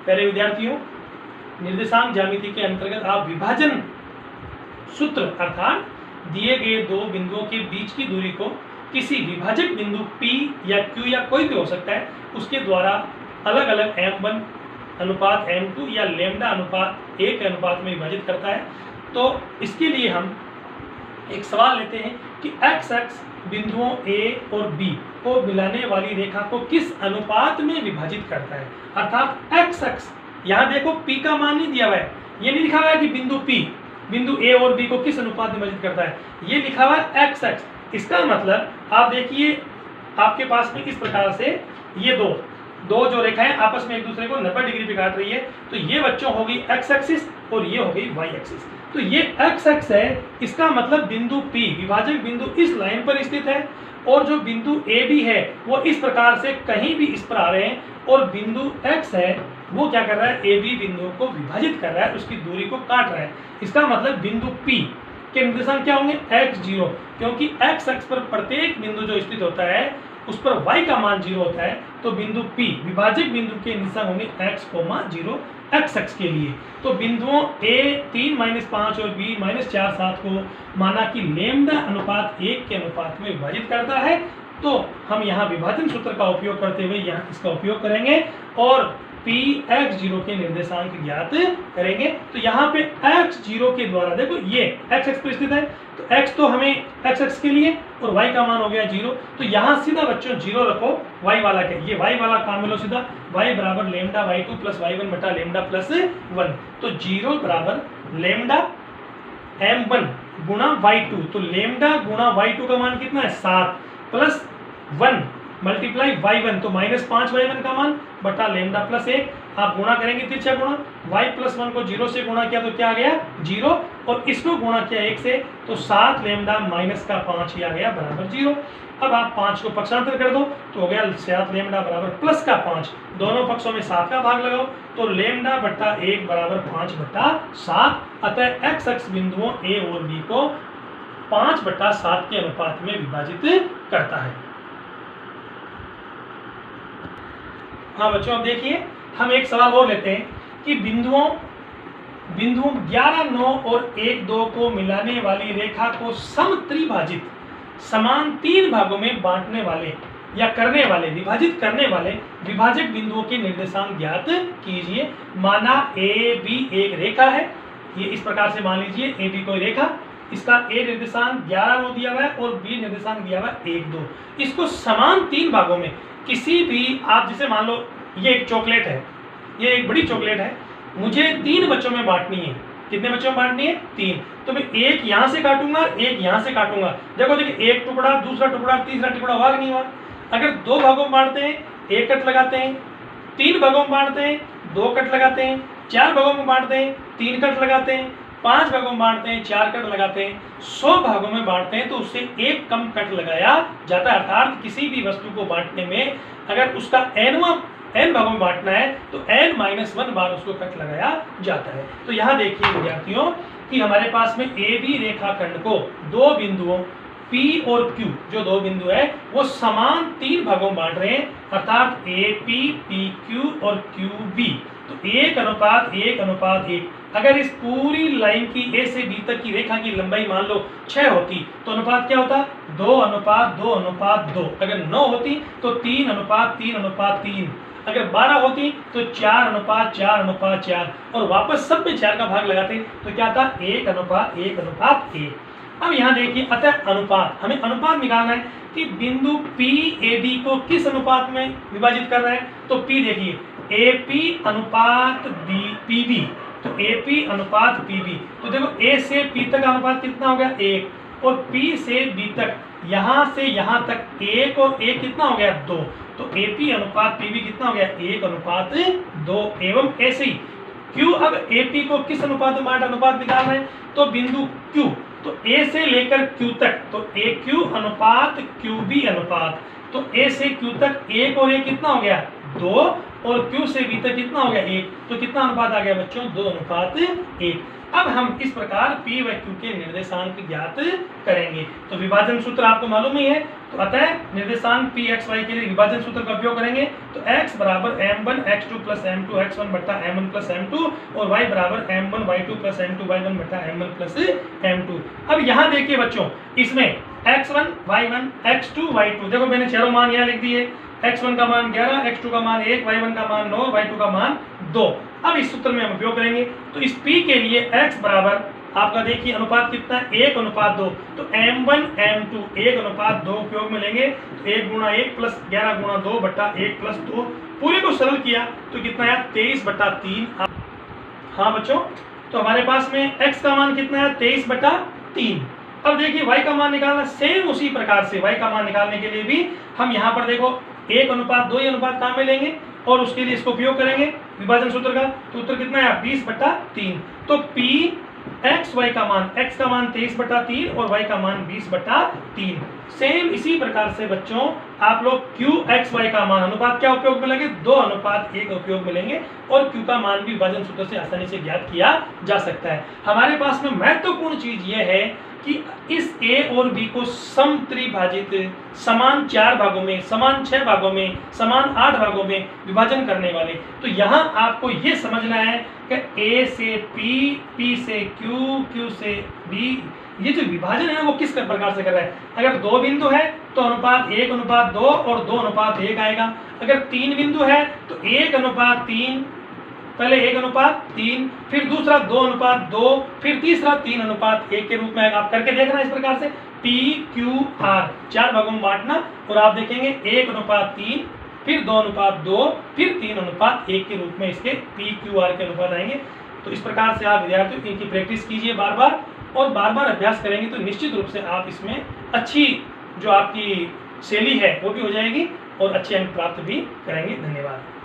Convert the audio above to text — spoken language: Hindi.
प्यारे विद्यार्थियों, निर्देशांक ज्यामिति के अंतर्गत आप विभाजन सूत्र अर्थात दिए गए दो बिंदुओं के बीच की दूरी को किसी विभाजक बिंदु P या Q या कोई भी हो सकता है उसके द्वारा अलग अलग m1 अनुपात m2 या लैम्डा अनुपात 1 के अनुपात में विभाजित करता है। तो इसके लिए हम एक सवाल लेते हैं कि x बिंदुओं A और B को मिलाने वाली रेखा को किस अनुपात में विभाजित करता है। अर्थात x यहाँ देखो P का मान नहीं दिया हुआ है, ये नहीं लिखा हुआ है कि बिंदु A और B को किस अनुपात में विभाजित करता है, ये लिखा हुआ है x। इसका मतलब आप देखिए आपके पास में इस प्रकार से ये दो जो रेखाएं आपस में एक दूसरे को 90 डिग्री पे काट रही है, तो ये बच्चों होगी x एक्सिस और ये हो गई y एक्सिस। तो ये x एक्स है, इसका मतलब बिंदु P विभाजक बिंदु इस लाइन पर स्थित है और जो बिंदु AB है वो इस प्रकार से कहीं भी इस पर आ रहे हैं और बिंदु x है वो क्या कर रहा है, AB बिंदुओं को विभाजित कर रहा है, उसकी दूरी को काट रहा है। इसका मतलब बिंदु P के निर्देशांक क्या होंगे, x0, क्योंकि x अक्ष पर प्रत्येक बिंदु जो स्थित होता है उस पर y का मान 0 होता है। तो बिंदु P विभाजक बिंदु के निर्देशांक होंगे x, 0 x अक्ष के लिए। तो बिंदुओं A 3 - 5 और B -4 7 को माना कि लैम्डा अनुपात 1 के अनुपात में विभाजित करता है। तो हम यहाँ विभाजन सूत्र का उपयोग करते हुए यहाँ इसका उपयोग करेंगे और Px0 के निर्देशांक ज्ञात करेंगे। तो यहाँ पे x0 के द्वारा देखो ये x अक्ष पर स्थित है, तो x तो हमें x अक्ष के लिए और y का मान हो गया 0। तो यहाँ सीधा बच्चों 0 रखो y वाला के, ये y वाला काम मिलो सीधा y बराबर लैम्डा y2 प्लस y1 बटा लैम्डा प्लस 1। तो 0 बराबर लैम्डा m1 गुणा y2, तो लैम्डा गुणा y2 का मान कितना है 7 प्लस 1 मल्टीप्लाई y1, तो -5 y1 का मान बटा लैम्डा प्लस 1। आप गुणा करेंगे तिरछा गुणा, y प्लस 1 को 0 से गुणा किया तो क्या आ गया 0 और इसको गुणा किया 1 से, तो 7 लैम्डा माइनस का 5 ही आ गया बराबर 0। अब आप 5 को पक्षांतर कर दो तो हो गया 7 लैम्डा बराबर प्लस का 5, दोनों पक्षों में 7 का भाग लगाओ तो लैम्डा बटा 1 बराबर 5 बटा 7। अतः x अक्ष बिंदुओं A और B को 5 बटा 7 के अनुपात में विभाजित करता है। हाँ बच्चों, अब देखिए हम एक सवाल और लेते हैं कि बिंदुओं 11 9 और 1 2 को मिलाने वाली रेखा को समत्रिभाजित समान 3 भागों में बांटने वाले या करने वाले विभाजित करने वाले विभाजक बिंदुओं के निर्देशांक ज्ञात कीजिए। माना AB एक रेखा है, ये इस प्रकार से मान लीजिए AB कोई रेखा, इसका A निर्देशांक 11 9 दिया हुआ है और B निर्देशांक दिया हुआ है 1 2। इसको समान 3 भागों में किसी भी, आप जैसे मान लो ये एक चॉकलेट है, ये एक बड़ी चॉकलेट है, मुझे 3 बच्चों में बांटनी है। कितने बच्चों में बांटनी है 3। तो मैं एक यहाँ से काटूंगा, एक यहाँ से काटूंगा। देखो देखिए एक टुकड़ा, दूसरा टुकड़ा, तीसरा टुकड़ा, हुआ कि नहीं हुआ। अगर 2 भागों में बांटते हैं 1 कट लगाते हैं, 3 भागों में बांटते हैं 2 कट लगाते हैं, 4 भागों में बांटते हैं 3 कट लगाते हैं, 5 भागों में बांटते हैं 4 कट लगाते हैं, 100 भागों में बांटते हैं तो उससे 1 कम कट लगाया जाता है। अर्थात किसी भी वस्तु को बांटने में अगर उसका n भागों में बांटना है तो n-1 बार उसको कट लगाया जाता है। तो यहाँ देखिए विद्यार्थियों कि हमारे पास में AB रेखाखंड को 2 बिंदुओं P और Q, जो 2 बिंदु है वो समान 3 भागों में बांट रहे हैं, अर्थात AP PQ और QB। तो 1:1:1। अगर इस पूरी लाइन की A से B तक की रेखा की लंबाई मान लो 6 होती तो अनुपात क्या होता 2:2:2। अगर 9 होती तो 3:3:3। अगर 12 होती तो 4:4:4 और वापस सब में 4 का भाग लगाते तो क्या था 1:1:1। अब यहाँ देखिए अतः अनुपात, हमें अनुपात निकालना है कि बिंदु P AB को किस अनुपात में विभाजित कर रहा है। तो P देखिए AP अनुपात PB, तो AP अनुपात PB। तो देखो A से P तक अनुपात कितना हो गया 1 और P से B तक यहाँ से यहाँ तक 1 और 1 कितना हो गया 2। तो AP अनुपात PB कितना हो गया 1:2। एवं ऐसे ही Q, अब AP को किस अनुपात में बांटा, अनुपात निकालना है तो बिंदु Q, तो A से लेकर Q तक, तो AQ अनुपात QB अनुपात। तो A से Q तक 1 और 1 कितना हो गया 2 और Q से V तक कितना हो गया 1, तो कितना अनुपात आ गया बच्चों 2:1। अब हम इस प्रकार P व Q के निर्देशांक ज्ञात करेंगे। तो विभाजन सूत्र आपको मालूम ही है, तो अतः निर्देशांक P x y के लिए विभाजन सूत्र का उपयोग करेंगे। तो x बराबर m1 x2 plus m2 x1 बट्टा m1 प्लस m2 और y बराबर m1 y2 plus m2 y1 बट्टा m1 प्लस m2। अब यहाँ देखिए बच्चों, इसमें x1 y1 x2 y2, देखो मैंने चारों मान यहाँ लिख दिए। x1 का मान 11, x2 का मान 1, y1 का मान 9, y2 का मान 2। अब इस सूत्र में हम उपयोग करेंगे। तो इस P के लिए x बराबर आपका देखिए अनुपात कितना है 1:2, तो m1 m2 1:2 उपयोग में लेंगे। तो 1 गुणा 1 प्लस 11 गुणा 2 बट्टा 1 प्लस 2, पूरे को सरल किया तो कितना है 23/3। हाँ बच्चों, तो हमारे पास में x का मान कितना है 23/3। अब देखिए y का मान निकालना, सेम उसी प्रकार से y का मान निकालने के लिए भी हम यहाँ पर देखो 1:2 ये अनुपात काम में लेंगे और उसके लिए इसको उपयोग करेंगे विभाजन सूत्र का। तो उत्तर कितना है 20/3। तो P x y का मान, x का मान 23/3 और y का मान 20/3। सेम इसी प्रकार से बच्चों आप लोग Q x y का मान अनुपात क्या उपयोग में लेंगे 2:1 उपयोग में लेंगे और Q का मान भी विभाजन सूत्र से आसानी से ज्ञात किया जा सकता है। हमारे पास में महत्वपूर्ण चीज यह है कि इस A और B को समत्रिभाजित समान 4 भागों में, समान 6 भागों में, समान 8 भागों में विभाजन करने वाले, तो यहाँ आपको ये समझना है कि A से P, P से Q, Q से B, ये जो विभाजन है वो किस प्रकार से कर रहा है। अगर 2 बिंदु है तो अनुपात 1:2 और 2:1 आएगा। अगर 3 बिंदु है तो 1:3, पहले 1:3, फिर दूसरा 2:2, फिर तीसरा 3:1 के रूप में आप करके देखना इस प्रकार से P Q R 4 भागों में बांटना और आप देखेंगे 1:3, फिर 2:2, फिर 3:1 के रूप में इसके P Q R के अनुपात आएंगे। तो इस प्रकार से आप विद्यार्थियों इनकी प्रैक्टिस कीजिए बार बार, और बार बार अभ्यास करेंगे तो निश्चित रूप से आप इसमें अच्छी जो आपकी शैली है वो भी हो जाएगी और अच्छे अंक प्राप्त भी करेंगे। धन्यवाद।